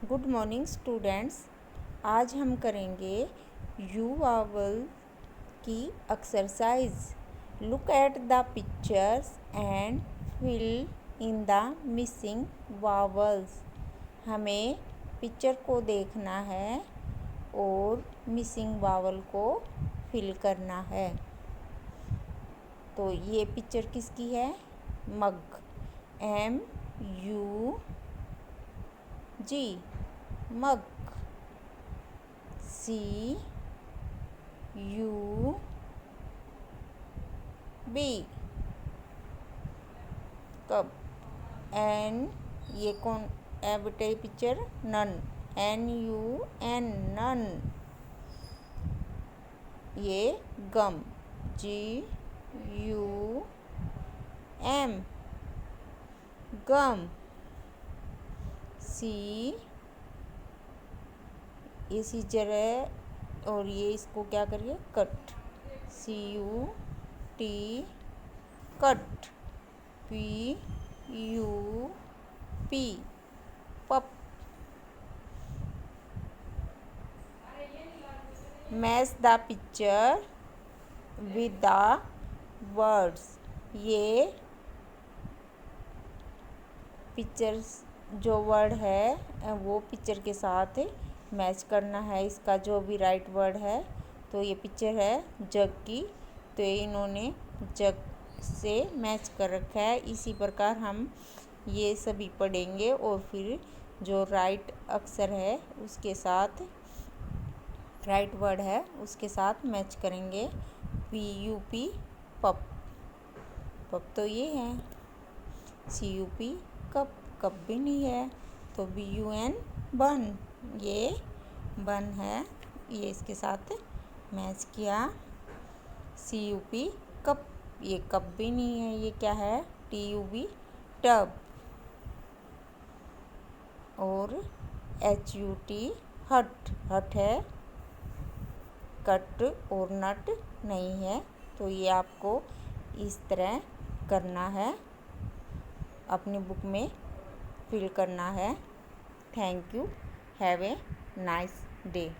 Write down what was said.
Good morning students. आज हम करेंगे यू वावल की exercise. Look at the pictures and fill in the missing vowels. हमें picture को देखना है और मिसिंग वावल को फिल करना है। तो ये पिक्चर किसकी है? मग, MUG, मग, CUB, कप, ये कौन है बेटा? ये पिक्चर नन, NUN, नन। ये गम, GUM, गम। ये सीजर है और ये इसको क्या करिए? Cut, CUT, cut. PUP, पप। Match the picture with the words. ये पिक्चर्स जो वर्ड है वो पिक्चर के साथ मैच करना है। इसका जो भी राइट वर्ड है, तो ये पिक्चर है जग की, तो इन्होंने जग से मैच कर रखा है। इसी प्रकार हम ये सभी पढ़ेंगे और फिर जो राइट अक्षर है उसके साथ, राइट वर्ड है उसके साथ मैच करेंगे। PUP, पप, पप तो ये है। CUP, कप, कप भी नहीं है। तो BUN, बन, ये बन है, ये इसके साथ मैच किया। CUP, कप, ये कप भी नहीं है, ये क्या है? TUB, tub. और HUT, हट, हट है। कट और नट नहीं है। तो ये आपको इस तरह करना है, अपनी बुक में फिल करना है। Thank you. Have a nice day.